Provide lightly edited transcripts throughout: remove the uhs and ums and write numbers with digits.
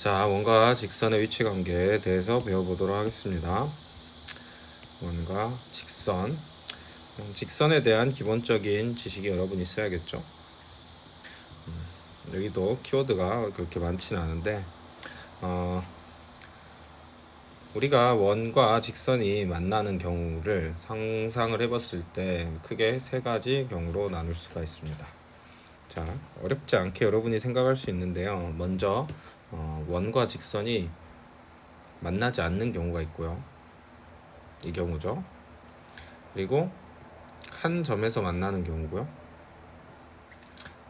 자, 원과 직선의 위치 관계에 대해서 배워보도록 하겠습니다. 원과 직선. 직선에 대한 기본적인 지식이 여러분 있어야겠죠. 여기도 키워드가 그렇게 많지는 않은데 우리가 원과 직선이 만나는 경우를 상상을 해봤을 때 크게 세 가지 경우로 나눌 수가 있습니다. 자, 어렵지 않게 여러분이 생각할 수 있는데요. 먼저 원과 직선이 만나지 않는 경우가 있고요. 이 경우죠. 그리고 한 점에서 만나는 경우고요.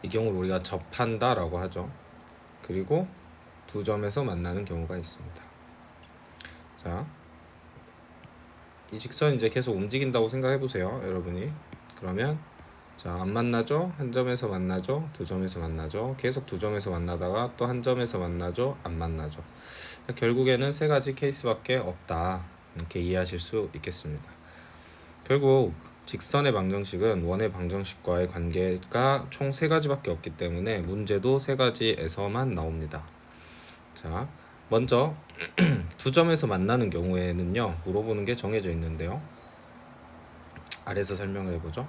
이 경우를 우리가 접한다 라고 하죠. 그리고 두 점에서 만나는 경우가 있습니다. 자, 이 직선이 이제 계속 움직인다고 생각해 보세요, 여러분이. 그러면 자, 안 만나죠? 한 점에서 만나죠? 두 점에서 만나죠? 계속 두 점에서 만나다가 또 한 점에서 만나죠? 안 만나죠? 결국에는 세 가지 케이스밖에 없다. 이렇게 이해하실 수 있겠습니다. 결국 직선의 방정식은 원의 방정식과의 관계가 총 세 가지밖에 없기 때문에 문제도 세 가지에서만 나옵니다. 자, 먼저 두 점에서 만나는 경우에는요, 물어보는 게 정해져 있는데요. 아래서 설명을 해보죠.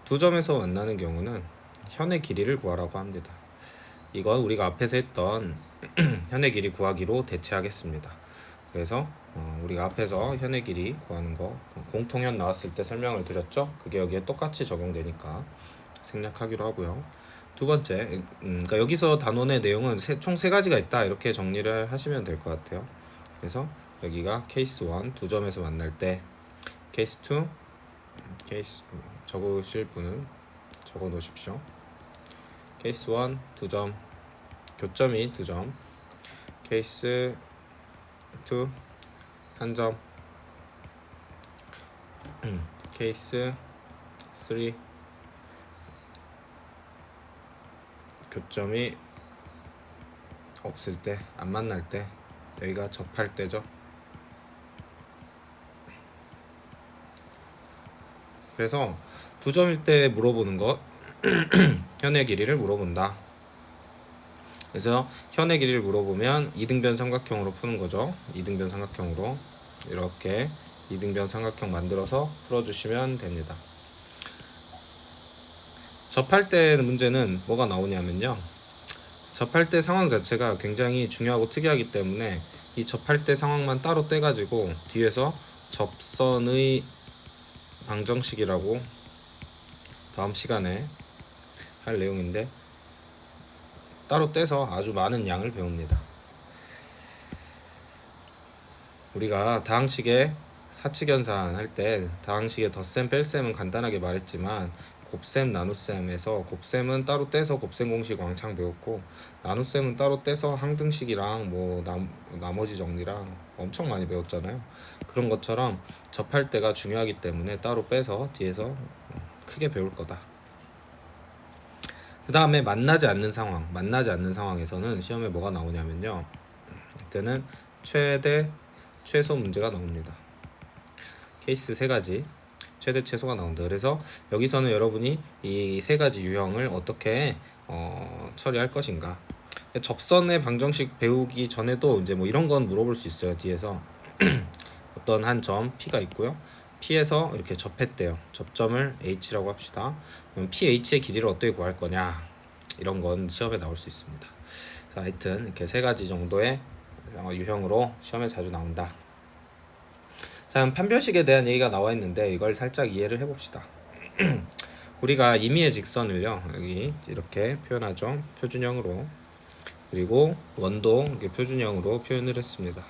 두 점에서 만나는 경우는 현의 길이를 구하라고 합니다. 이건 우리가 앞에서 했던 현의 길이 구하기로 대체하겠습니다. 그래서 우리가 앞에서 현의 길이 구하는 거 공통현 나왔을 때 설명을 드렸죠. 그게 여기에 똑같이 적용되니까 생략하기로 하고요. 두 번째, 그러니까 여기서 단원의 내용은 총 세 가지가 있다 이렇게 정리를 하시면 될 것 같아요. 그래서 여기가 케이스 1 두 점에서 만날 때, 케이스 2 케이스 적으실 분은 적어 놓으십시오. 케이스 1 두 점, 교점이 두 점, 케이스 2 한 점, 케이스 3 교점이 없을 때, 안 만날 때, 여기가 접할 때죠. 그래서 두 점일 때 물어보는 것, 현의 길이를 물어본다. 그래서 현의 길이를 물어보면 이등변 삼각형으로 푸는 거죠. 이등변 삼각형으로 이렇게 이등변 삼각형 만들어서 풀어주시면 됩니다. 접할 때 문제는 뭐가 나오냐면요. 접할 때 상황 자체가 굉장히 중요하고 특이하기 때문에 이 접할 때 상황만 따로 떼가지고 뒤에서 접선의 방정식이라고 다음 시간에 할 내용인데 따로 떼서 아주 많은 양을 배웁니다. 우리가 다항식의 사칙연산 할 때 다항식의 덧셈 뺄셈은 간단하게 말했지만 곱셈 나눗셈에서 곱셈은 따로 떼서 곱셈 공식 왕창 배웠고 나눗셈은 따로 떼서 항등식이랑 뭐 나머지 정리랑 엄청 많이 배웠잖아요. 그런 것처럼 접할 때가 중요하기 때문에 따로 빼서 뒤에서 크게 배울 거다. 그 다음에 만나지 않는 상황에서는 시험에 뭐가 나오냐면요. 이때는 최대 최소 문제가 나옵니다. 케이스 세 가지 최대 최소가 나온다. 그래서 여기서는 여러분이 이 세 가지 유형을 어떻게 처리할 것인가. 접선의 방정식 배우기 전에도 이제 뭐 이런 건 물어볼 수 있어요. 뒤에서 어떤 한 점 P가 있고요. P에서 이렇게 접했대요. 접점을 H라고 합시다. 그럼 PH의 길이를 어떻게 구할 거냐. 이런 건 시험에 나올 수 있습니다. 자, 하여튼 이렇게 세 가지 정도의 유형으로 시험에 자주 나온다. 자, 판별식에 대한 얘기가 나와 있는데 이걸 살짝 이해를 해봅시다. 우리가 임의의 직선을요 여기 이렇게 표현하죠. 표준형으로. 그리고 원도 이렇게 표준형으로 표현을 했습니다.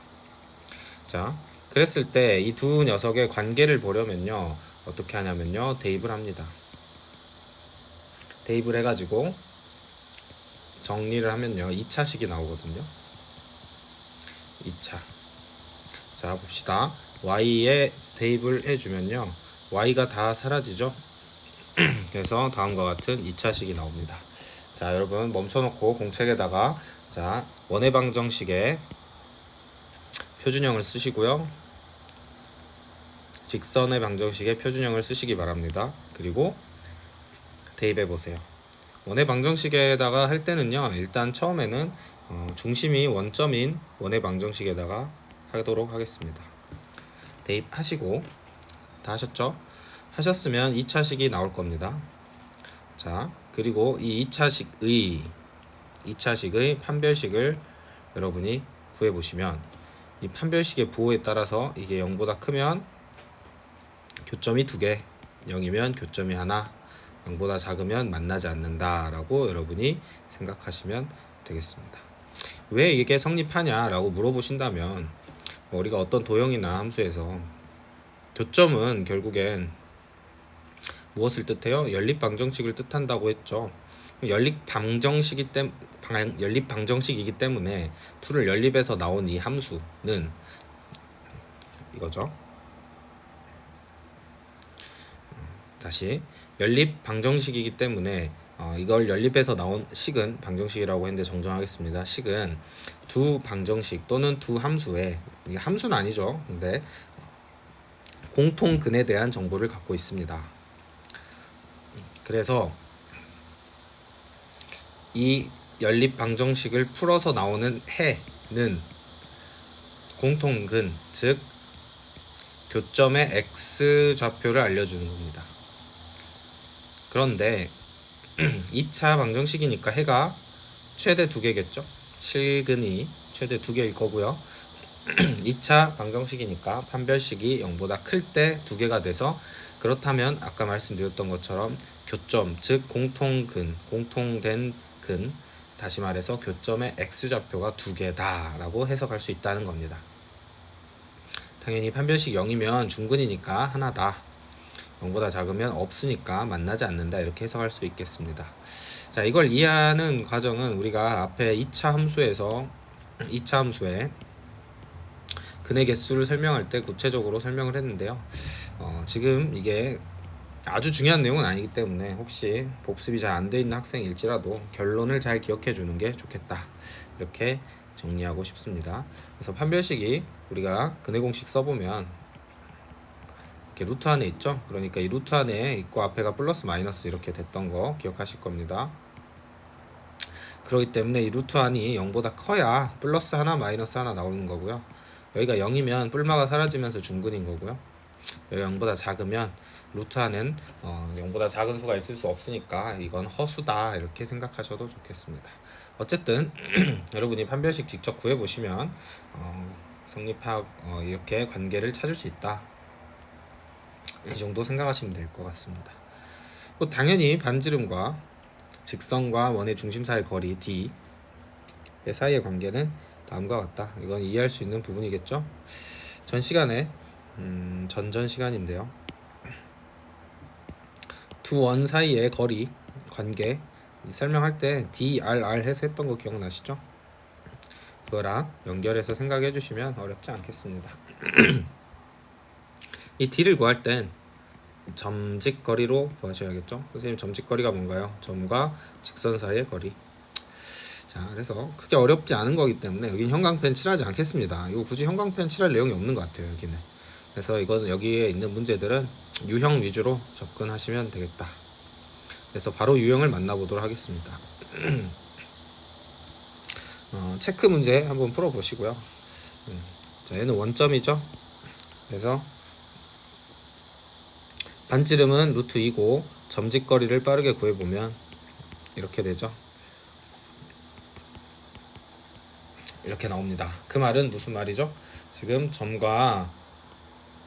자, 그랬을 때 이 두 녀석의 관계를 보려면요 어떻게 하냐면요 대입을 합니다. 대입을 해가지고 정리를 하면요 2차식이 나오거든요. 2차. 자, 봅시다. y에 대입을 해주면요 y가 다 사라지죠. 그래서 다음과 같은 2차식이 나옵니다. 자, 여러분 멈춰놓고 공책에다가 자 원의 방정식의 표준형을 쓰시고요. 직선의 방정식의 표준형을 쓰시기 바랍니다. 그리고 대입해 보세요. 원의 방정식에다가 할 때는요 일단 처음에는 중심이 원점인 원의 방정식에다가 하도록 하겠습니다. 대입하시고 다 하셨죠? 하셨으면 2차식이 나올 겁니다. 자, 그리고 이 2차식의 판별식을 여러분이 구해 보시면 이 판별식의 부호에 따라서 이게 0보다 크면 교점이 2개, 0이면 교점이 하나, 0보다 작으면 만나지 않는다라고 여러분이 생각하시면 되겠습니다. 왜 이게 성립하냐라고 물어보신다면 우리가 어떤 도형이나 함수에서 교점은 결국엔 무엇을 뜻해요? 연립방정식을 뜻한다고 했죠. 연립방정식이기 때문에 둘을 연립해서 나온 이 함수는 이거죠. 다시 연립방정식이기 때문에 이걸 연립해서 나온 식은 방정식이라고 했는데 정정하겠습니다. 식은 두 방정식 또는 두 함수의, 이게 함수는 아니죠. 근데 공통근에 대한 정보를 갖고 있습니다. 그래서 이 연립 방정식을 풀어서 나오는 해는 공통근, 즉 교점의 x 좌표를 알려주는 겁니다. 그런데 2차 방정식이니까 해가 최대 2개겠죠. 실근이 최대 2개일 거고요. 2차 방정식이니까 판별식이 0보다 클 때 2개가 돼서, 그렇다면 아까 말씀드렸던 것처럼 교점, 즉 공통된 근, 다시 말해서 교점의 x좌표가 2개다 라고 해석할 수 있다는 겁니다. 당연히 판별식 0이면 중근이니까 하나다, 0보다 작으면 없으니까 만나지 않는다, 이렇게 해석할 수 있겠습니다. 자, 이걸 이해하는 과정은 우리가 앞에 2차 함수에 근의 개수를 설명할 때 구체적으로 설명을 했는데요. 지금 이게 아주 중요한 내용은 아니기 때문에 혹시 복습이 잘 안 돼 있는 학생일지라도 결론을 잘 기억해 주는 게 좋겠다, 이렇게 정리하고 싶습니다. 그래서 판별식이 우리가 근의 공식 써보면 이렇게 루트 안에 있죠. 그러니까 이 루트 안에 있고 앞에가 플러스 마이너스 이렇게 됐던 거 기억하실 겁니다. 그렇기 때문에 이 루트 안이 0보다 커야 플러스 하나 마이너스 하나 나오는 거고요. 여기가 0이면 뿔마가 사라지면서 중근인 거고요. 여기 0보다 작으면 루트 안엔 0보다 작은 수가 있을 수 없으니까 이건 허수다, 이렇게 생각하셔도 좋겠습니다. 어쨌든 여러분이 판별식 직접 구해보시면 성립학 이렇게 관계를 찾을 수 있다, 이 정도 생각하시면 될 것 같습니다. 또 당연히 반지름과 직선과 원의 중심 사이의 거리 D 사이의 관계는 다음과 같다. 이건 이해할 수 있는 부분이겠죠. 전 시간에 전전 시간인데요, 두 원 사이의 거리 관계 설명할 때 DRR 해서 했던 거 기억나시죠? 그거랑 연결해서 생각해 주시면 어렵지 않겠습니다. 이 D를 구할 땐 점직거리로 구하셔야겠죠. 선생님, 점직거리가 뭔가요? 점과 직선 사이의 거리. 자, 그래서 크게 어렵지 않은 거기 때문에 여기는 형광펜 칠하지 않겠습니다. 이거 굳이 형광펜 칠할 내용이 없는 것 같아요, 여기는. 그래서 이거는 여기에 있는 문제들은 유형 위주로 접근하시면 되겠다. 그래서 바로 유형을 만나보도록 하겠습니다. 체크 문제 한번 풀어보시고요. 자, 얘는 원점이죠. 그래서 반지름은 루트 2고 점직거리를 빠르게 구해보면 이렇게 되죠. 이렇게 나옵니다. 그 말은 무슨 말이죠? 지금 점과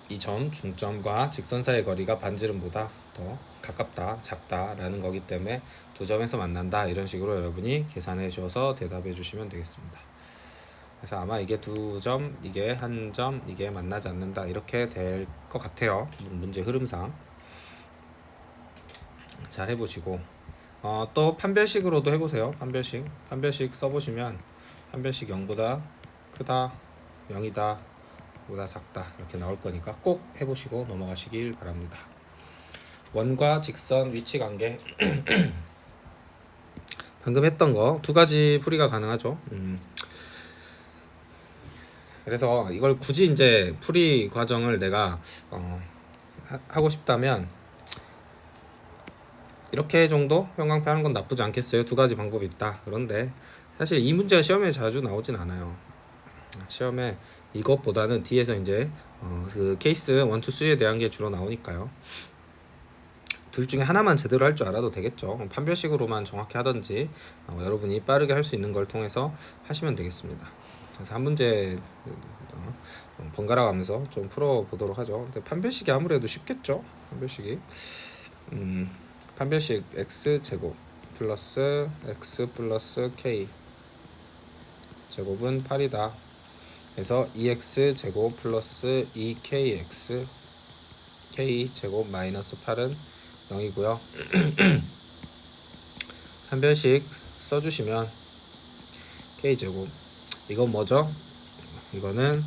이 점, 중점과 직선 사이의 거리가 반지름보다 더 가깝다, 작다 라는 거기 때문에 두 점에서 만난다, 이런 식으로 여러분이 계산해 주셔서 대답해 주시면 되겠습니다. 그래서 아마 이게 두 점, 이게 한 점, 이게 만나지 않는다, 이렇게 될 것 같아요. 문제 흐름상 잘 해보시고 또 판별식으로도 해보세요. 판별식 써보시면 판별식 0보다 크다, 0이다, 보다 작다, 이렇게 나올 거니까 꼭 해보시고 넘어가시길 바랍니다. 원과 직선 위치 관계 방금 했던 거 두 가지 풀이가 가능하죠. 그래서 이걸 굳이 이제 풀이 과정을 내가 하고 싶다면 이렇게 정도 형광펜 하는 건 나쁘지 않겠어요. 두 가지 방법이 있다. 그런데 사실 이 문제가 시험에 자주 나오진 않아요. 시험에 이것보다는 뒤에서 이제 그 케이스 1, 2, 3에 대한 게 주로 나오니까요. 둘 중에 하나만 제대로 할 줄 알아도 되겠죠. 판별식으로만 정확히 하든지 여러분이 빠르게 할 수 있는 걸 통해서 하시면 되겠습니다. 그래서 한 문제 번갈아 가면서 좀 풀어보도록 하죠. 근데 판별식이 아무래도 쉽겠죠. 판별식이 판별식 x제곱 플러스 x 플러스 k 제곱은 8이다. 그래서 2x 플러스 2kx k 마이너스 8은 0이고요. 판별식 써주시면 k 이건 뭐죠? 이거는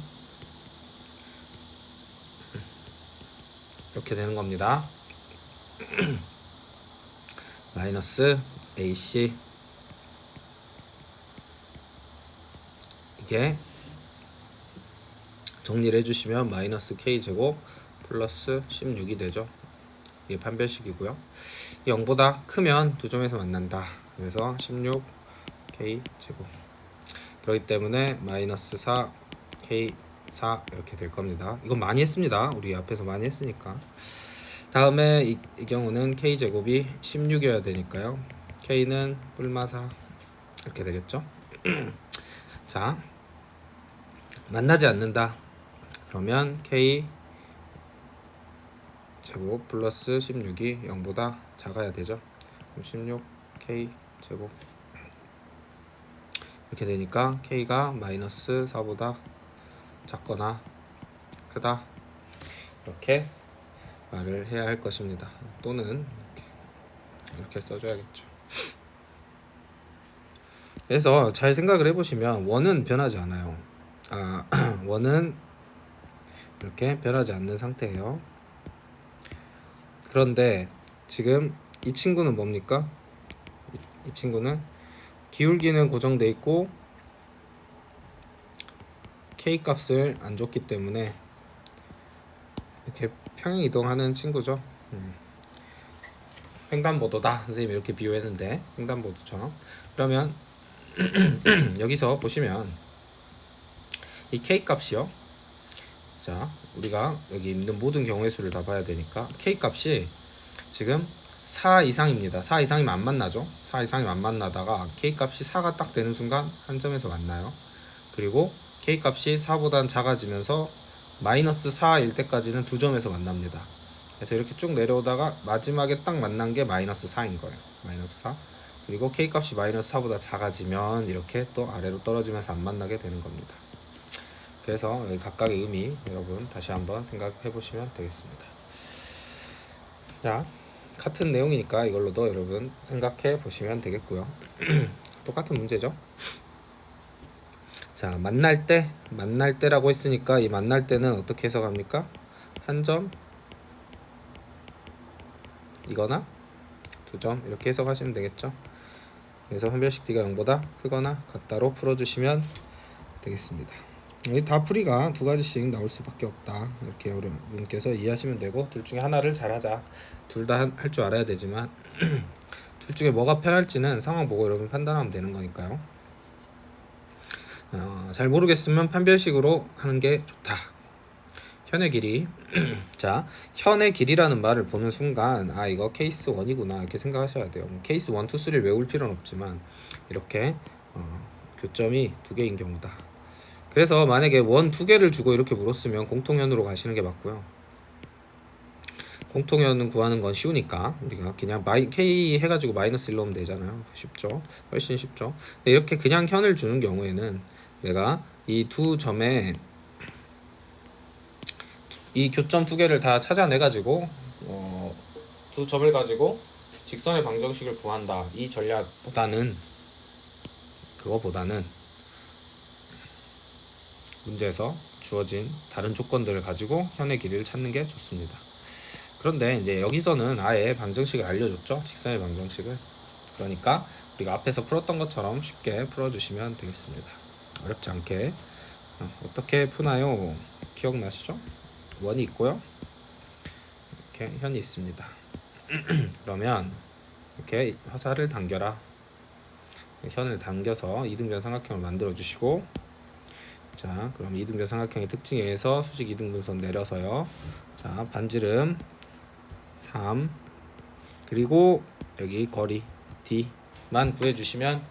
이렇게 되는 겁니다. 마이너스 ac 이게 정리를 해주시면 마이너스 k 플러스 16이 되죠. 이게 판별식이고요. 0보다 크면 두 점에서 만난다. 그래서 16k 그렇기 때문에 마이너스 4k 4 이렇게 될 겁니다. 이건 많이 했습니다. 우리 앞에서 많이 했으니까. 다음에 이 경우는 k 제곱이 16이어야 되니까요. k는 뿔마 4 이렇게 되겠죠. 자, 만나지 않는다. 그러면 k 제곱 플러스 16이 0보다 작아야 되죠. 16k 제곱 이렇게 되니까 k가 마이너스 4보다 작거나 크다 이렇게 말을 해야 할 것입니다. 또는 이렇게 써줘야겠죠. 그래서 잘 생각을 해보시면 원은 변하지 않아요. 원은 이렇게 변하지 않는 상태예요. 그런데 지금 이 친구는 뭡니까? 이 친구는 기울기는 고정돼 있고 k 값을 안 줬기 때문에 이렇게 평행 이동하는 친구죠. 횡단보도다. 선생님이 이렇게 비유했는데 횡단보도처럼. 그러면 여기서 보시면 이 k 값이요. 자, 우리가 여기 있는 모든 경우의 수를 다 봐야 되니까 k 값이 지금 4 이상입니다. 4 이상이면 안 만나죠. 4 이상이면 안 만나다가 k 값이 4가 딱 되는 순간 한 점에서 만나요. 그리고 k 값이 4보단 작아지면서 마이너스 4일 때까지는 두 점에서 만납니다. 그래서 이렇게 쭉 내려오다가 마지막에 딱 만난 게 마이너스 4인 거예요. 마이너스 4. 그리고 k 값이 마이너스 4보다 작아지면 이렇게 또 아래로 떨어지면서 안 만나게 되는 겁니다. 그래서 각각의 의미 여러분 다시 한번 생각해 보시면 되겠습니다. 자, 같은 내용이니까 이걸로도 여러분 생각해 보시면 되겠고요. 똑같은 문제죠. 자, 만날 때라고 했으니까 이 만날 때는 어떻게 해석합니까? 한 점 이거나 두 점 이렇게 해석하시면 되겠죠. 그래서 판별식 D가 0보다 크거나 같다로 풀어주시면 되겠습니다. 다 풀이가 두 가지씩 나올 수밖에 없다. 이렇게 여러분께서 이해하시면 되고 둘 중에 하나를 잘하자. 둘 다 할 줄 알아야 되지만 둘 중에 뭐가 편할지는 상황 보고 여러분 판단하면 되는 거니까요. 잘 모르겠으면 판별식으로 하는 게 좋다. 현의 길이 자, 현의 길이라는 말을 보는 순간 이거 케이스 1이구나 이렇게 생각하셔야 돼요. 케이스 1, 2, 3를 외울 필요는 없지만 이렇게 교점이 두 개인 경우다. 그래서 만약에 원 두 개를 주고 이렇게 물었으면 공통현으로 가시는 게 맞고요. 공통현은 구하는 건 쉬우니까 우리가 그냥 k 해가지고 마이너스 1 넣으면 되잖아요. 쉽죠. 훨씬 쉽죠. 근데 이렇게 그냥 현을 주는 경우에는 내가 이 두 점에 이 교점 두 개를 다 찾아내가지고 두 점을 가지고 직선의 방정식을 구한다. 이 전략보다는 그거보다는 문제에서 주어진 다른 조건들을 가지고 현의 길이를 찾는 게 좋습니다. 그런데 이제 여기서는 아예 방정식을 알려줬죠. 직선의 방정식을. 그러니까 우리가 앞에서 풀었던 것처럼 쉽게 풀어주시면 되겠습니다. 어렵지 않게. 어떻게 푸나요? 기억나시죠? 원이 있고요. 이렇게 현이 있습니다. 그러면 이렇게 화살을 당겨라. 현을 당겨서 이등변 삼각형을 만들어 주시고, 자 그럼 이등변 삼각형의 특징에 의해서 수직 이등분선 내려서요. 자 반지름 3, 그리고 여기 거리 D만 구해주시면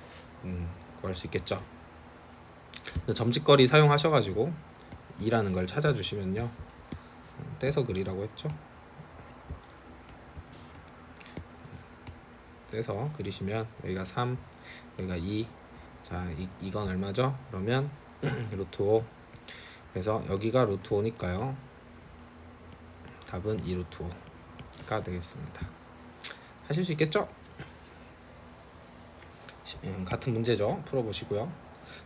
구할 수 있겠죠. 점직거리 사용하셔가지고 2라는 걸 찾아주시면요, 떼서 그리라고 했죠. 떼서 그리시면 여기가 3, 여기가 2. 자 이건 얼마죠? 그러면 루트 5. 그래서 여기가 루트 5니까요 답은 2 루트 5가 되겠습니다. 하실 수 있겠죠? 같은 문제죠. 풀어보시고요.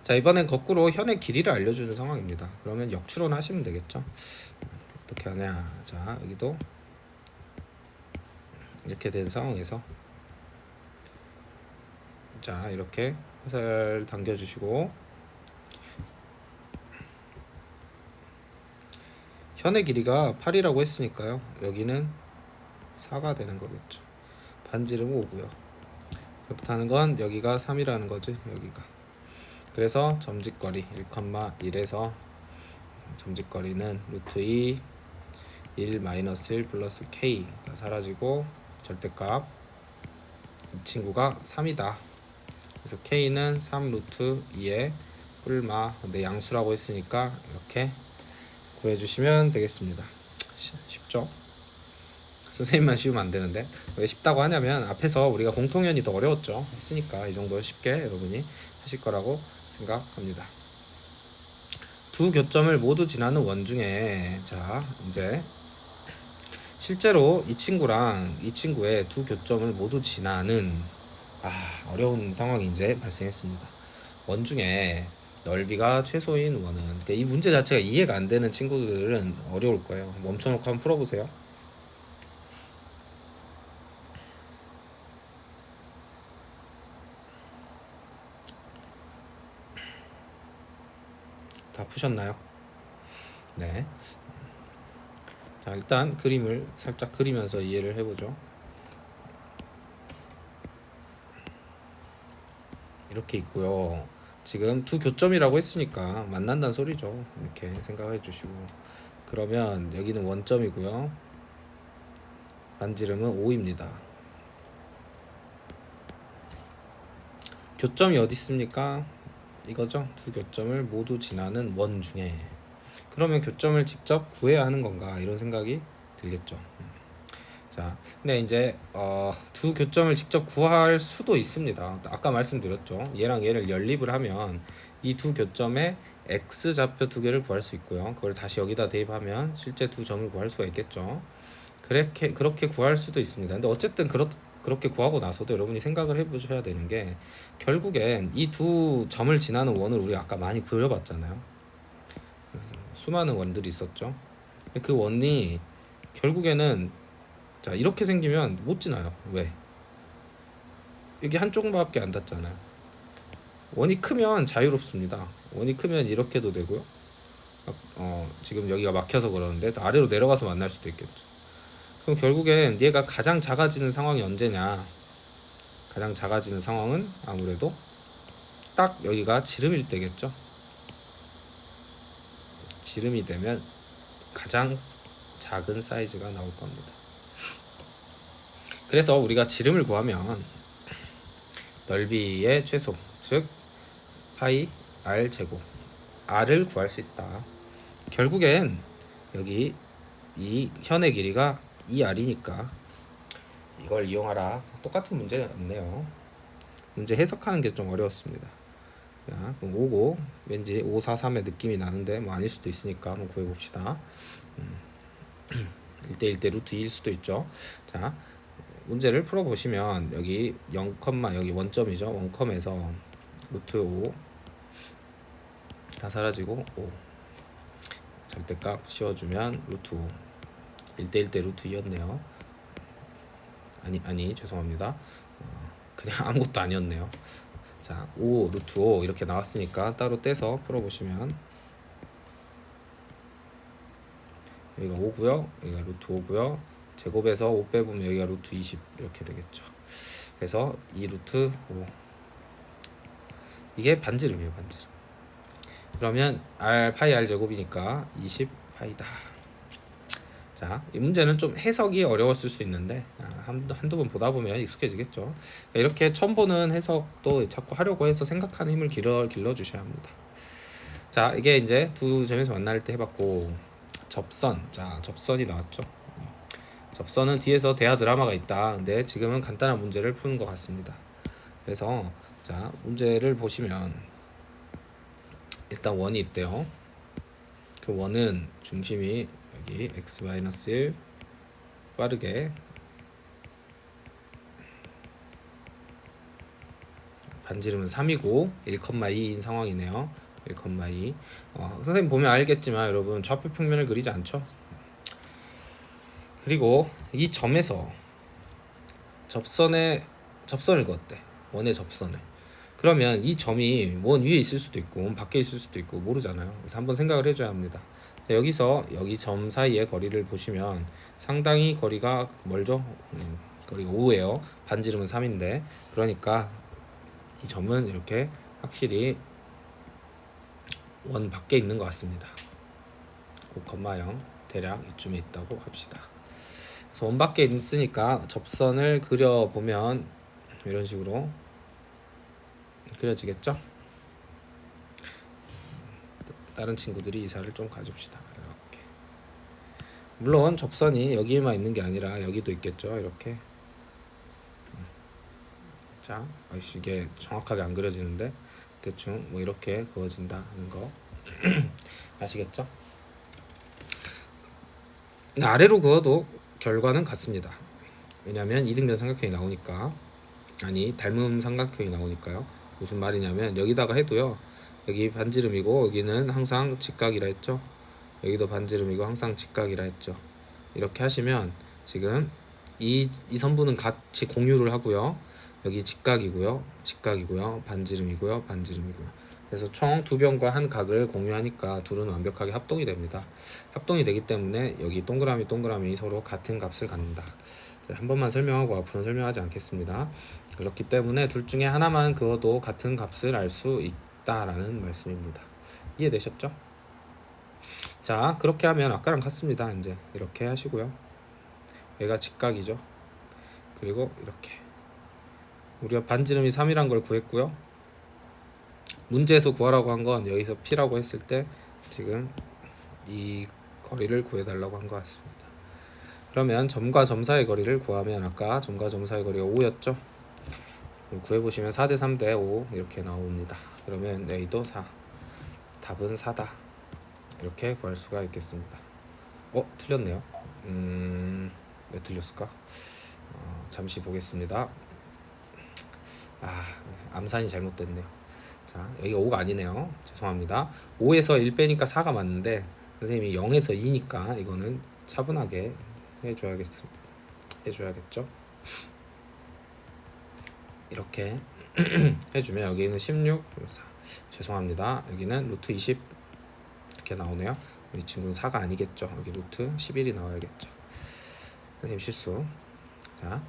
자 이번엔 거꾸로 현의 길이를 알려주는 상황입니다. 그러면 역추론 하시면 되겠죠. 어떻게 하냐, 자 여기도 이렇게 된 상황에서 자 이렇게 화살 당겨주시고, 현의 길이가 8이라고 했으니까요 여기는 4가 되는 거겠죠. 반지름 5고요. 그렇다는 건 여기가 3이라는 거지, 여기가. 그래서 점직거리 1,1에서 점직거리는 루트 2 1 마이너스 1 플러스 k 다 사라지고 절대값 이 친구가 3이다. 그래서 k는 3 루트 2의 뿔마, 근데 양수라고 했으니까 이렇게 구해주시면 되겠습니다. 쉽죠? 선생님만 쉬우면 안 되는데, 왜 쉽다고 하냐면 앞에서 우리가 공통연이 더 어려웠죠. 했으니까 이 정도 쉽게 여러분이 하실 거라고 생각합니다. 두 교점을 모두 지나는 원 중에, 자 이제 실제로 이 친구랑 이 친구의 두 교점을 모두 지나는 어려운 상황이 이제 발생했습니다. 원 중에 넓이가 최소인 원은, 그러니까 이 문제 자체가 이해가 안 되는 친구들은 어려울 거예요. 멈춰놓고 한번 풀어보세요. 다 푸셨나요? 네. 자 일단 그림을 살짝 그리면서 이해를 해보죠. 이렇게 있고요. 지금 두 교점이라고 했으니까 만난다는 소리죠. 이렇게 생각해 주시고, 그러면 여기는 원점이고요. 반지름은 5입니다. 교점이 어디 있습니까? 이거죠. 두 교점을 모두 지나는 원 중에. 그러면 교점을 직접 구해야 하는 건가, 이런 생각이 들겠죠. 자, 근데 이제 두 교점을 직접 구할 수도 있습니다. 아까 말씀드렸죠. 얘랑 얘를 연립을 하면 이 두 교점의 x 좌표 두 개를 구할 수 있고요. 그걸 다시 여기다 대입하면 실제 두 점을 구할 수가 있겠죠. 그렇게 구할 수도 있습니다. 근데 어쨌든 그렇게 구하고 나서도 여러분이 생각을 해보셔야 되는 게, 결국엔 이 두 점을 지나는 원을 우리 아까 많이 그려봤잖아요. 수많은 원들이 있었죠. 그 원이 결국에는, 자 이렇게 생기면 못 지나요. 왜? 여기 한쪽밖에 안 닿잖아요. 원이 크면 자유롭습니다. 원이 크면 이렇게도 되고요. 지금 여기가 막혀서 그러는데 아래로 내려가서 만날 수도 있겠죠. 그럼 결국엔 얘가 가장 작아지는 상황이 언제냐? 가장 작아지는 상황은 아무래도 딱 여기가 지름일 때겠죠. 지름이 되면 가장 작은 사이즈가 나올 겁니다. 그래서 우리가 지름을 구하면 넓이의 최소, 즉 파이 r 제곱 r을 구할 수 있다. 결국엔 여기 이 현의 길이가 2r이니까 이걸 이용하라. 똑같은 문제였네요. 문제 해석하는 게 좀 어려웠습니다. 자, 그럼 5고 왠지 543의 느낌이 나는데 뭐 아닐 수도 있으니까 한번 구해봅시다. 1대1대 루트 2일 수도 있죠. 자, 문제를 풀어보시면 여기 0, 여기 원점이죠. 원컴에서 루트 5 다 사라지고 5 절대값 씌워주면 루트 5 1대1대 루트 2였네요. 아니 죄송합니다. 그냥 아무것도 아니었네요. 자, 5 루트 5 이렇게 나왔으니까 따로 떼서 풀어보시면 여기가 5고요. 여기가 루트 5고요. 제곱에서 5 빼보면 여기가 루트 20 이렇게 되겠죠. 그래서 2 루트 5 이게 반지름이에요, 반지름. 그러면 r 파이 r 제곱이니까 20 파이다. 자, 이 문제는 좀 해석이 어려웠을 수 있는데 한두 번 보다 보면 익숙해지겠죠. 그러니까 이렇게 처음 보는 해석도 자꾸 하려고 해서 생각하는 힘을 길러 주셔야 합니다. 자, 이게 이제 두 점에서 만날 때 해봤고, 접선. 자, 접선이 나왔죠. 접선은 뒤에서 대화 드라마가 있다. 근데 지금은 간단한 문제를 푸는 것 같습니다. 그래서 자, 문제를 보시면 일단 원이 있대요. 그 원은 중심이 여기 x-1 빠르게 반지름은 3이고 1,2인 상황이네요. 1,2. 선생님 보면 알겠지만 여러분 좌표 평면을 그리지 않죠. 그리고 이 점에서 접선을 그었대. 원의 접선을. 그러면 이 점이 원 위에 있을 수도 있고 원 밖에 있을 수도 있고 모르잖아요. 그래서 한번 생각을 해줘야 합니다. 여기서 여기 점 사이의 거리를 보시면 상당히 거리가 멀죠. 거리가 5예요. 반지름은 3인데 그러니까 이 점은 이렇게 확실히 원 밖에 있는 것 같습니다. 5,0 대략 이쯤에 있다고 합시다. 그래서 원 밖에 있으니까 접선을 그려보면 이런 식으로 그려지겠죠? 다른 친구들이 이사를 좀 가줍시다. 이렇게. 물론 접선이 여기에만 있는 게 아니라 여기도 있겠죠. 이렇게. 자, 이게 정확하게 안 그려지는데 대충 뭐 이렇게 그어진다 하는 거 아시겠죠? 아래로 그어도 결과는 같습니다. 왜냐하면 이등변 삼각형이 나오니까. 아니, 닮음 삼각형이 나오니까요. 무슨 말이냐면 여기다가 해도요, 여기 반지름이고 여기는 항상 직각이라 했죠. 여기도 반지름이고 항상 직각이라 했죠. 이렇게 하시면 지금 이 선부는 같이 공유를 하고요. 여기 직각이고요, 직각이고요, 반지름이고요, 반지름이고요. 그래서 총 두 변과 한 각을 공유하니까 둘은 완벽하게 합동이 됩니다. 합동이 되기 때문에 여기 동그라미 서로 같은 값을 갖는다. 한 번만 설명하고 앞으로는 설명하지 않겠습니다. 그렇기 때문에 둘 중에 하나만 그어도 같은 값을 알 수 있다라는 말씀입니다. 이해되셨죠? 자, 그렇게 하면 아까랑 같습니다. 이제 이렇게 하시고요. 얘가 직각이죠. 그리고 이렇게 우리가 반지름이 3이란 걸 구했고요. 문제에서 구하라고 한 건 여기서 P라고 했을 때 지금 이 거리를 구해달라고 한 것 같습니다. 그러면 점과 점 사이의 거리를 구하면 아까 점과 점 사이의 거리가 5였죠. 구해보시면 4대 3대 5 이렇게 나옵니다. 그러면 A도 4. 답은 4다. 이렇게 구할 수가 있겠습니다. 틀렸네요. 왜 틀렸을까? 잠시 보겠습니다. 암산이 잘못됐네요. 자, 여기가 5가 아니네요. 죄송합니다. 5에서 1 빼니까 4가 맞는데 선생님이 0에서 2니까 이거는 차분하게 해줘야겠죠. 이렇게 해주면 여기는 16, 4. 죄송합니다. 여기는 루트 20 이렇게 나오네요. 이 친구는 4가 아니겠죠. 여기 루트 11이 나와야겠죠. 선생님 실수. 자,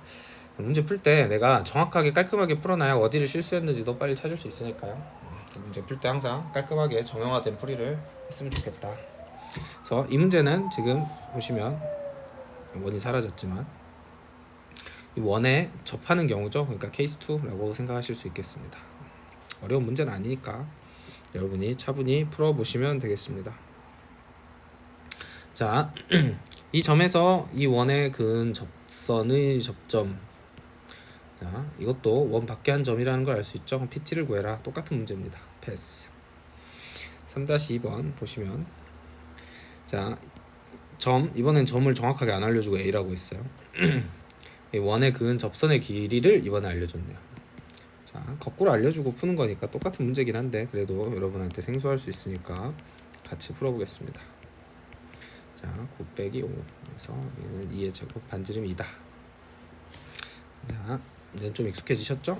문제 풀 때 내가 정확하게 깔끔하게 풀어놔야 어디를 실수했는지도 빨리 찾을 수 있으니까요. 문제 풀 때 항상 깔끔하게 정형화된 풀이를 했으면 좋겠다. 그래서 이 문제는 지금 보시면 원이 사라졌지만 이 원에 접하는 경우죠. 그러니까 케이스 2라고 생각하실 수 있겠습니다. 어려운 문제는 아니니까 여러분이 차분히 풀어보시면 되겠습니다. 자, 이 점에서 이 원에 그은 접선의 접점, 자, 이것도 원 밖에 한 점이라는 걸 알 수 있죠. PT를 구해라. 똑같은 문제입니다. 패스. 3-2번 보시면, 자, 이번엔 점을 정확하게 안 알려주고 A라고 했어요. 원에 그은 접선의 길이를 이번에 알려줬네요. 자, 거꾸로 알려주고 푸는 거니까 똑같은 문제긴 한데 그래도 여러분한테 생소할 수 있으니까 같이 풀어보겠습니다. 자, 9 빼기 5 그래서 얘는 2의 제곱 반지름이 2다. 자, 이제 좀 익숙해지셨죠?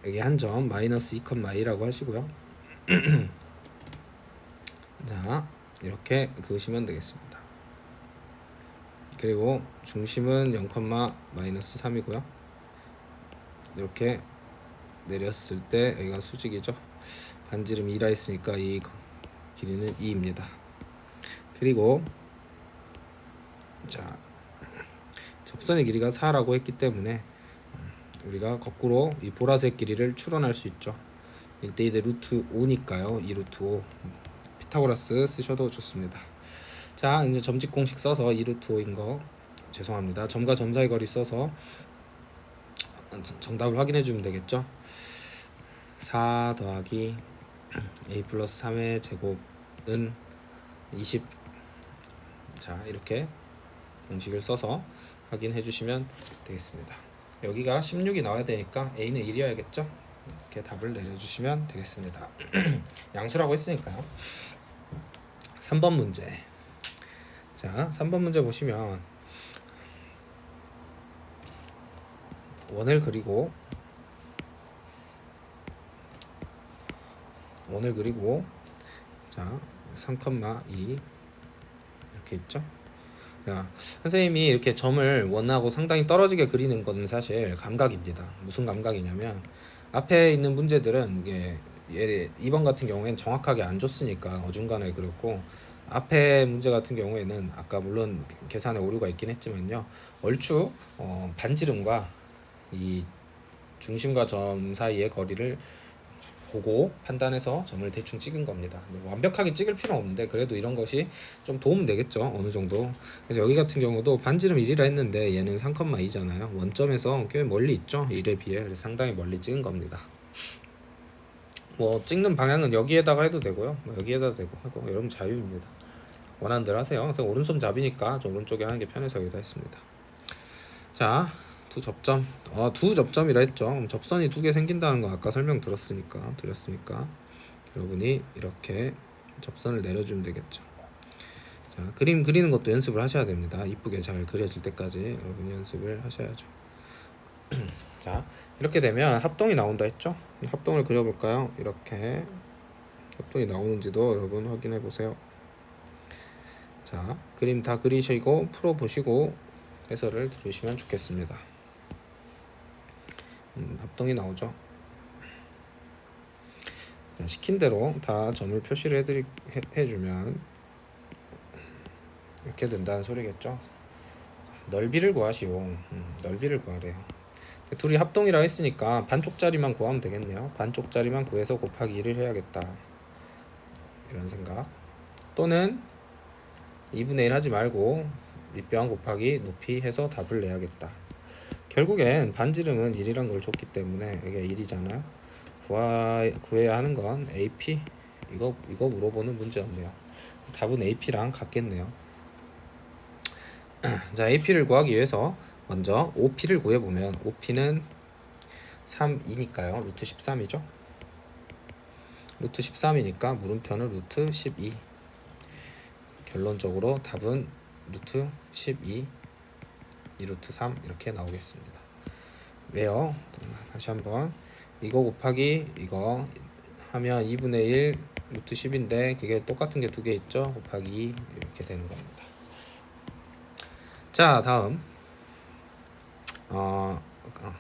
여기 한 점 마이너스 2,2라고 하시고요. 자, 이렇게 그으시면 되겠습니다. 그리고 중심은 0, 마이너스 3이고요. 이렇게 내렸을 때 여기가 수직이죠. 반지름 2라 했으니까 이 길이는 2입니다. 그리고 자, 접선의 길이가 4라고 했기 때문에 우리가 거꾸로 이 보라색 길이를 추론할 수 있죠. 1대2 대 루트 5니까요. 2 루트 5 피타고라스 쓰셔도 좋습니다. 자, 이제 점집 공식 써서 2 루트 5인 거 죄송합니다. 점과 점 사이 거리 써서 정답을 확인해 주면 되겠죠. 4 더하기 a 플러스 3의 제곱은 20. 자, 이렇게 공식을 써서 확인해 주시면 되겠습니다. 여기가 16이 나와야 되니까 a는 1이어야겠죠. 이렇게 답을 내려주시면 되겠습니다. 양수라고 했으니까요. 3번 문제. 자, 3번 문제 보시면 원을 그리고 자 3,2 이렇게 있죠. 자, 선생님이 이렇게 점을 원하고 상당히 떨어지게 그리는 건 사실 감각입니다. 무슨 감각이냐면 앞에 있는 문제들은 이게 2번 같은 경우에는 정확하게 안 줬으니까 어중간하게 그렸고, 앞에 문제 같은 경우에는 아까 물론 계산에 오류가 있긴 했지만요, 얼추 반지름과 이 중심과 점 사이의 거리를 보고 판단해서 점을 대충 찍은 겁니다. 완벽하게 찍을 필요는 없는데 그래도 이런 것이 좀 도움 되겠죠, 어느 정도. 그래서 여기 같은 경우도 반지름 1이라 했는데 얘는 3,2잖아요. 원점에서 꽤 멀리 있죠, 1에 비해. 그래서 상당히 멀리 찍은 겁니다. 뭐 찍는 방향은 여기에다가 해도 되고요, 뭐 여기에다 되고 하고 여러분 자유입니다. 원하는 대로 하세요. 그래서 오른손 잡이니까 좀 오른쪽에 하는 게 편해서 여기다 했습니다. 자, 두 접점. 두 접점이라 했죠. 그럼 접선이 두 개 생긴다는 거 아까 설명드렸으니까 여러분이 이렇게 접선을 내려주면 되겠죠. 자, 그림 그리는 것도 연습을 하셔야 됩니다. 이쁘게 잘 그려질 때까지 여러분이 연습을 하셔야죠. 자, 이렇게 되면 합동이 나온다 했죠. 합동을 그려볼까요? 이렇게 합동이 나오는지도 여러분 확인해 보세요. 자, 그림 다 그리시고 풀어보시고 해설을 들으시면 좋겠습니다. 합동이 나오죠. 자, 시킨 대로 다 점을 표시를 해주면 이렇게 된다는 소리겠죠. 넓이를 구하시오. 넓이를 구하래요. 둘이 합동이라 했으니까 반쪽짜리만 구하면 되겠네요. 반쪽짜리만 구해서 곱하기 1을 해야겠다, 이런 생각. 또는 2분의 1 하지 말고 밑변 곱하기 높이 해서 답을 내야겠다. 결국엔 반지름은 1이란 걸 줬기 때문에 이게 1이잖아요. 구해야 하는 건 AP. 이거 물어보는 문제였네요. 답은 AP랑 같겠네요. 자, AP를 구하기 위해서 먼저 OP를 구해보면 OP는 3이니까요. 루트 13이죠. 루트 13이니까 물음표는 루트 12. 결론적으로 답은 루트 12, 2루트 3 이렇게 나오겠습니다. 왜요? 다시 한번 이거 곱하기 이거 하면 2분의 1 루트 10인데 그게 똑같은 게 두 개 있죠. 곱하기 2 이렇게 되는 겁니다. 자, 다음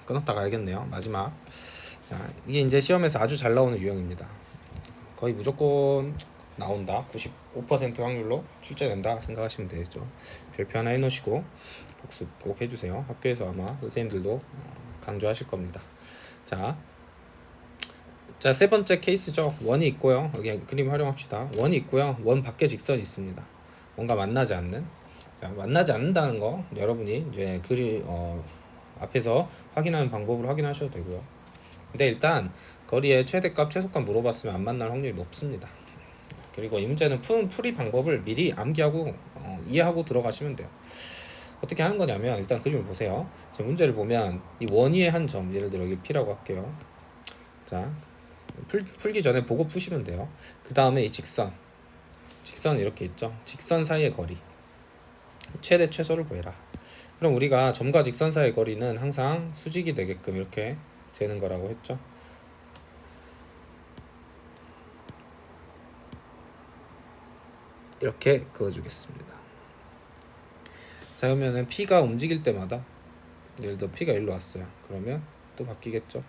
끊었다가 알겠네요. 마지막. 자, 이게 이제 시험에서 아주 잘 나오는 유형입니다. 거의 무조건 나온다. 95% 확률로 출제된다 생각하시면 되겠죠. 별표 하나 해놓으시고 복습 꼭 해주세요. 학교에서 아마 선생님들도 강조하실 겁니다. 자, 세 번째 케이스죠. 원이 있고요. 여기 그림 활용합시다. 원이 있고요. 원 밖에 직선이 있습니다. 뭔가 만나지 않는. 자, 만나지 않는다는 거 여러분이 이제 앞에서 확인하는 방법으로 확인하셔도 되고요. 근데 일단 거리의 최대값, 최소값 물어봤으면 안 만날 확률이 높습니다. 그리고 이 문제는 푸는 풀이 방법을 미리 암기하고 이해하고 들어가시면 돼요. 어떻게 하는 거냐면 일단 그림을 보세요. 제 문제를 보면 이 원 위에 한 점, 예를 들어 여기 P라고 할게요. 자, 풀기 전에 보고 푸시면 돼요. 그 다음에 이 직선 이렇게 있죠. 직선 사이의 거리, 최대 최소를 구해라. 그럼 우리가 점과 직선 사이의 거리는 항상 수직이 되게끔 이렇게 재는 거라고 했죠. 이렇게 그어주겠습니다. 자, 그러면은 P가 움직일 때마다, 예를 들어 P가 일로 왔어요. 그러면 또 바뀌겠죠.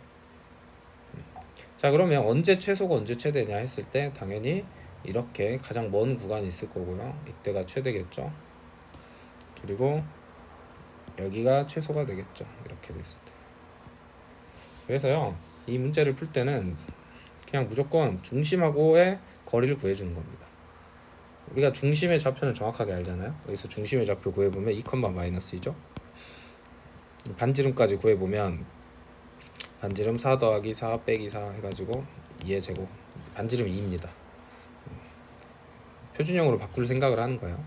자, 그러면 언제 최소가 언제 최대냐 했을 때 당연히 이렇게 가장 먼 구간이 있을 거고요. 이때가 최대겠죠. 그리고 여기가 최소가 되겠죠. 이렇게 됐을 때. 그래서요, 이 문제를 풀 때는 그냥 무조건 중심하고의 거리를 구해주는 겁니다. 우리가 중심의 좌표는 정확하게 알잖아요. 여기서 중심의 좌표 구해보면 2,-2죠. 반지름까지 구해보면 반지름 4 더하기 4 빼기 4 해가지고 2의 제곱, 반지름 2입니다. 표준형으로 바꿀 생각을 하는 거예요.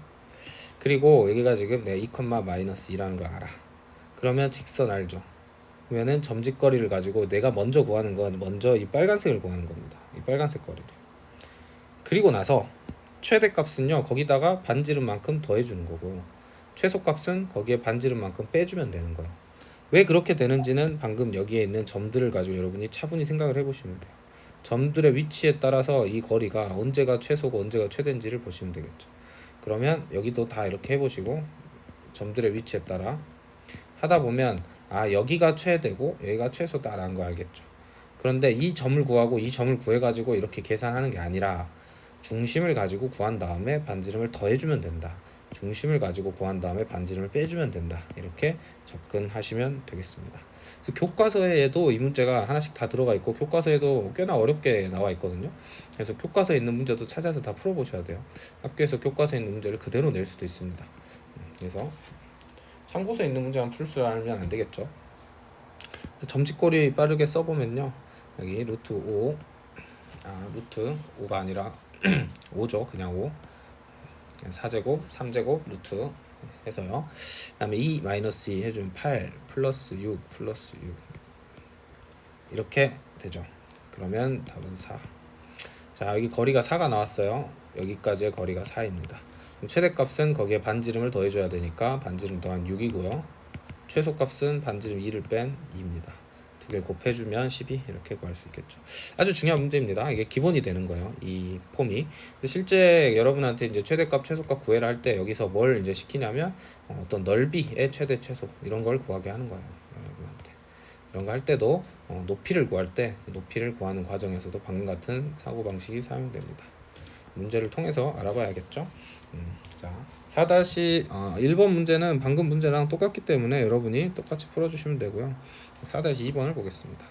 그리고 여기가 지금 내가 2,-2라는 걸 알아. 그러면 직선 알죠. 그러면은 점직거리를 가지고 내가 먼저 구하는 건 먼저 이 빨간색을 구하는 겁니다. 이 빨간색 거리를. 그리고 나서 최대값은요, 거기다가 반지름만큼 더해주는 거고, 최소값은 거기에 반지름만큼 빼주면 되는 거예요. 왜 그렇게 되는지는 방금 여기에 있는 점들을 가지고 여러분이 차분히 생각을 해보시면 돼요. 점들의 위치에 따라서 이 거리가 언제가 최소고 언제가 최대인지를 보시면 되겠죠. 그러면 여기도 다 이렇게 해보시고 점들의 위치에 따라 하다 보면 여기가 최대고 여기가 최소다라는 거 알겠죠. 그런데 이 점을 구하고 이 점을 구해가지고 이렇게 계산하는 게 아니라 중심을 가지고 구한 다음에 반지름을 더해주면 된다. 중심을 가지고 구한 다음에 반지름을 빼주면 된다. 이렇게 접근하시면 되겠습니다. 그래서 교과서에도 이 문제가 하나씩 다 들어가 있고 교과서에도 꽤나 어렵게 나와 있거든요. 그래서 교과서에 있는 문제도 찾아서 다 풀어보셔야 돼요. 학교에서 교과서에 있는 문제를 그대로 낼 수도 있습니다. 그래서 참고서에 있는 문제만 풀 줄 알면 안 되겠죠. 점직거리 빠르게 써보면요. 여기 루트 5, 루트 5가 아니라 5죠. 그냥 5. 4제곱, 3제곱, 루트 해서요. 그 다음에 2 마이너스 2 해주면 8 플러스 6 플러스 6 이렇게 되죠. 그러면 답은 4. 자, 여기 거리가 4가 나왔어요. 여기까지의 거리가 4입니다. 최대값은 거기에 반지름을 더해줘야 되니까 반지름 더한 6이고요. 최소값은 반지름 2를 뺀 2입니다. 두 개를 곱해주면 12 이렇게 구할 수 있겠죠. 아주 중요한 문제입니다. 이게 기본이 되는 거예요. 이 폼이. 실제 여러분한테 이제 최대값, 최소값 구해라 할 때 여기서 뭘 이제 시키냐면 어떤 넓이의 최대, 최소 이런 걸 구하게 하는 거예요. 여러분한테. 이런 거 할 때도 높이를 구할 때 높이를 구하는 과정에서도 방금 같은 사고 방식이 사용됩니다. 문제를 통해서 알아봐야겠죠. 자, 4-1번 문제는 방금 문제랑 똑같기 때문에 여러분이 똑같이 풀어주시면 되고요. 4-2번을 보겠습니다.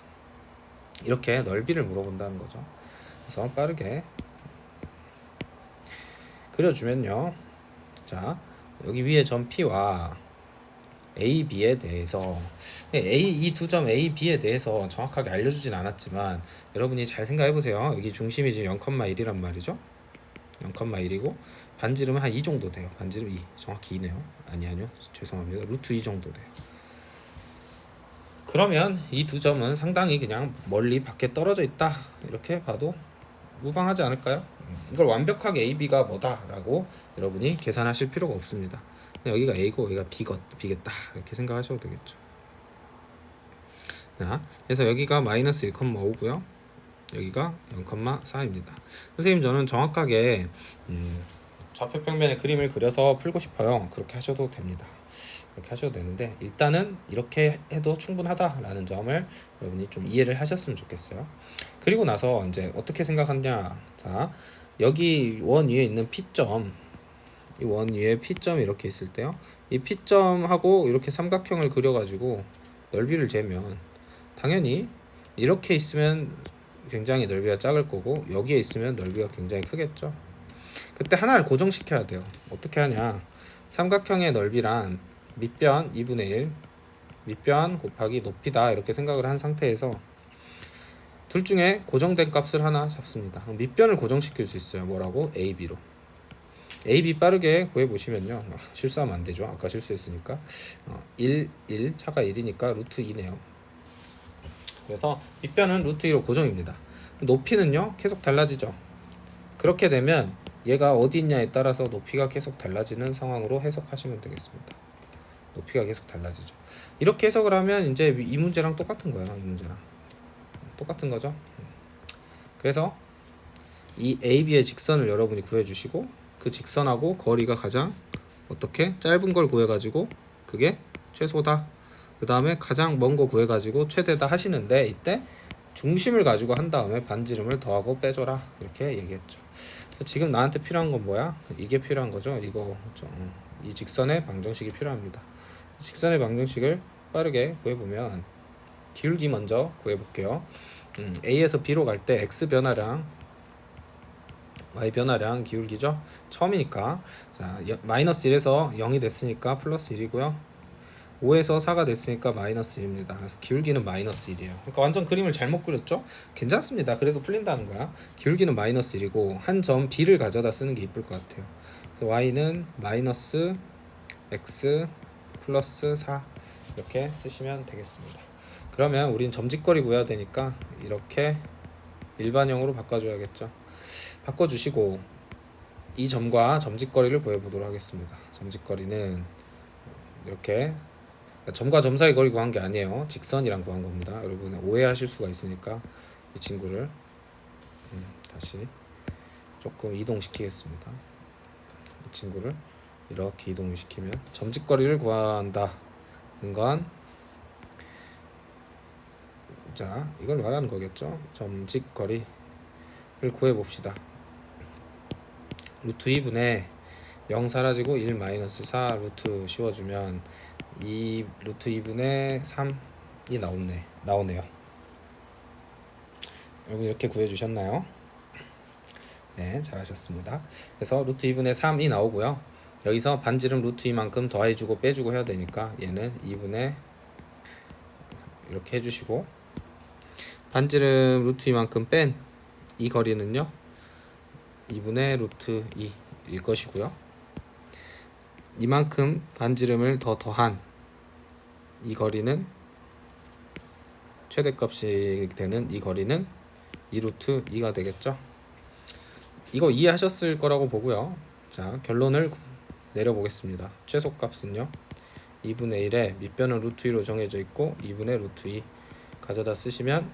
이렇게 넓이를 물어본다는 거죠. 그래서 빠르게 그려주면요. 자, 여기 위에 점 P와 A, B에 대해서 이 두 점 A, B에 대해서 정확하게 알려주진 않았지만 여러분이 잘 생각해보세요. 여기 중심이 지금 0,1이란 말이죠. 0,1이고 반지름은 한 2 정도 돼요. 반지름 2. 정확히 2네요. 아니요. 죄송합니다. 루트 2 정도 돼요. 그러면 이 두 점은 상당히 그냥 멀리 밖에 떨어져 있다. 이렇게 봐도 무방하지 않을까요? 이걸 완벽하게 A, B가 뭐다라고 여러분이 계산하실 필요가 없습니다. 여기가 A고 여기가 B겠다. 이렇게 생각하셔도 되겠죠. 자, 그래서 여기가 마이너스 1,5고요. 여기가 0,4입니다. 선생님 저는 정확하게 좌표평면에 그림을 그려서 풀고 싶어요. 그렇게 하셔도 됩니다. 그렇게 하셔도 되는데 일단은 이렇게 해도 충분하다라는 점을 여러분이 좀 이해를 하셨으면 좋겠어요. 그리고 나서 이제 어떻게 생각하냐. 자, 여기 원 위에 있는 P점, 이 원 위에 P점이 이렇게 있을 때요. 이 P점하고 이렇게 삼각형을 그려가지고 넓이를 재면 당연히 이렇게 있으면 굉장히 넓이가 작을 거고 여기에 있으면 넓이가 굉장히 크겠죠. 그때 하나를 고정시켜야 돼요. 어떻게 하냐. 삼각형의 넓이란 밑변 2분의 1 밑변 곱하기 높이다 이렇게 생각을 한 상태에서 둘 중에 고정된 값을 하나 잡습니다. 밑변을 고정시킬 수 있어요. 뭐라고? AB로. AB 빠르게 구해보시면요. 실수하면 안되죠. 아까 실수했으니까 1 차가 1이니까 루트 2네요. 그래서 밑변은 루트 2로 고정입니다. 높이는요 계속 달라지죠. 그렇게 되면 얘가 어디 있냐에 따라서 높이가 계속 달라지는 상황으로 해석하시면 되겠습니다. 높이가 계속 달라지죠. 이렇게 해석을 하면 이제 이 문제랑 똑같은 거예요. 이 문제랑 똑같은 거죠. 그래서 이 AB의 직선을 여러분이 구해주시고 그 직선하고 거리가 가장 어떻게 짧은 걸 구해가지고 그게 최소다 그 다음에 가장 먼 거 구해가지고 최대다 하시는데, 이때 중심을 가지고 한 다음에 반지름을 더하고 빼줘라 이렇게 얘기했죠. 그래서 지금 나한테 필요한 건 뭐야? 이게 필요한 거죠. 이 직선의 방정식이 필요합니다. 직선의 방정식을 빠르게 구해보면, 기울기 먼저 구해볼게요. A에서 B로 갈 때 X 변화량, Y 변화량, 기울기죠. 처음이니까, 자, 마이너스 1에서 0이 됐으니까 플러스 1이고요. 5에서 4가 됐으니까 마이너스 1입니다. 그래서 기울기는 마이너스 1이에요. 그러니까 완전 그림을 잘못 그렸죠? 괜찮습니다. 그래도 풀린다는 거야. 기울기는 마이너스 1이고 한 점 B를 가져다 쓰는 게 이쁠 것 같아요. 그래서 Y는 마이너스 X 플러스 4 이렇게 쓰시면 되겠습니다. 그러면 우린 점직거리 구해야 되니까 이렇게 일반형으로 바꿔줘야겠죠. 바꿔주시고 이 점과 점직거리를 구해보도록 하겠습니다. 점직거리는 이렇게, 점과 점 사이 거리 구한 게 아니에요. 직선이랑 구한 겁니다. 여러분 오해하실 수가 있으니까 이 친구를 다시 조금 이동시키겠습니다. 이 친구를 이렇게 이동시키면 점직거리를 구한다는 건, 자, 이걸 말하는 거겠죠. 점직거리를 구해봅시다. 루트 2분의 0 사라지고 1 마이너스 4 루트 씌워주면 이 루트 2분의 3이 나오네요. 여러분 이렇게 구해주셨나요? 네, 잘하셨습니다. 그래서 루트 2분의 3이 나오고요. 여기서 반지름 루트 2만큼 더해주고 빼주고 해야 되니까 얘는 2분의 이렇게 해주시고, 반지름 루트 2만큼 뺀 이 거리는요 2분의 루트 2일 것이고요. 이만큼 반지름을 더한 이 거리는, 최대값이 되는 이 거리는 2 루트 2가 되겠죠. 이거 이해하셨을 거라고 보고요. 자, 결론을 내려보겠습니다. 최소값은요 2분의 1에 밑변은 루트 2로 정해져 있고 2분의 루트 2 가져다 쓰시면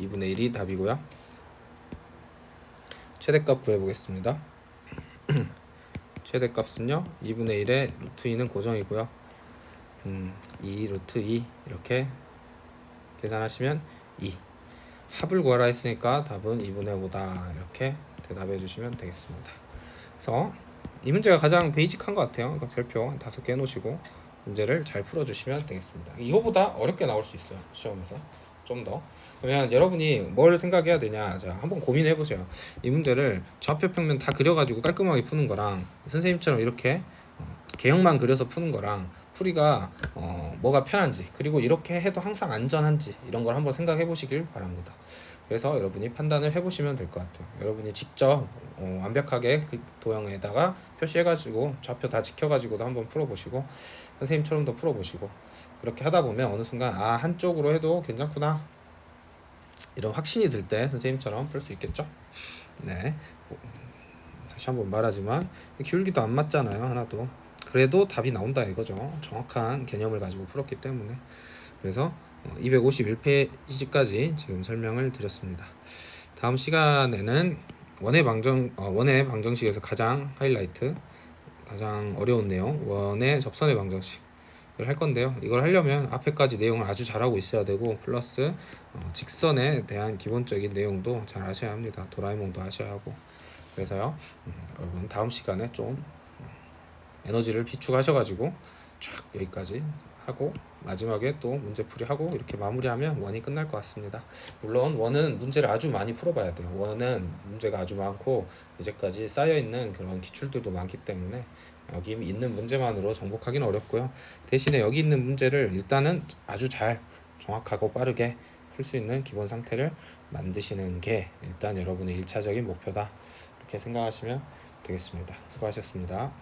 2분의 1이 답이고요. 최대값 구해보겠습니다. 최대값은요 2분의 1에 루트 2는 고정이고요. 2 루트 2 이렇게 계산하시면 2. 합을 구하라 했으니까 답은 2분의 5다 이렇게 대답해 주시면 되겠습니다. 그래서 이 문제가 가장 베이직한 것 같아요. 그러니까 별표 한 5개 해놓으시고 문제를 잘 풀어주시면 되겠습니다. 이거보다 어렵게 나올 수 있어요. 시험에서 좀 더. 그러면 여러분이 뭘 생각해야 되냐, 자 한번 고민해 보세요. 이 문제를 좌표 평면 다 그려가지고 깔끔하게 푸는 거랑 선생님처럼 이렇게 개형만 그려서 푸는 거랑 풀이가 뭐가 편한지, 그리고 이렇게 해도 항상 안전한지 이런 걸 한번 생각해 보시길 바랍니다. 그래서 여러분이 판단을 해보시면 될 것 같아요. 여러분이 직접 완벽하게 그 도형에다가 표시해가지고 좌표 다 지켜가지고도 한번 풀어보시고 선생님처럼도 풀어보시고, 그렇게 하다 보면 어느 순간 아 한쪽으로 해도 괜찮구나 이런 확신이 들 때 선생님처럼 풀 수 있겠죠. 네, 다시 한번 말하지만 기울기도 안 맞잖아요, 하나도. 그래도 답이 나온다 이거죠. 정확한 개념을 가지고 풀었기 때문에. 그래서 251페이지까지 지금 설명을 드렸습니다. 다음 시간에는 원의 방정식에서 가장 하이라이트, 가장 어려운 내용, 원의 접선의 방정식을 할 건데요. 이걸 하려면 앞에까지 내용을 아주 잘하고 있어야 되고, 플러스 직선에 대한 기본적인 내용도 잘 아셔야 합니다. 도라에몽도 아셔야 하고. 그래서요, 여러분 다음 시간에 좀 에너지를 비축하셔가지고 쫙 여기까지 하고 마지막에 또 문제풀이 하고 이렇게 마무리하면 원이 끝날 것 같습니다. 물론 원은 문제를 아주 많이 풀어봐야 돼요. 원은 문제가 아주 많고 이제까지 쌓여있는 그런 기출들도 많기 때문에 여기 있는 문제만으로 정복하기는 어렵고요. 대신에 여기 있는 문제를 일단은 아주 잘 정확하고 빠르게 풀 수 있는 기본 상태를 만드시는 게 일단 여러분의 1차적인 목표다 이렇게 생각하시면 되겠습니다. 수고하셨습니다.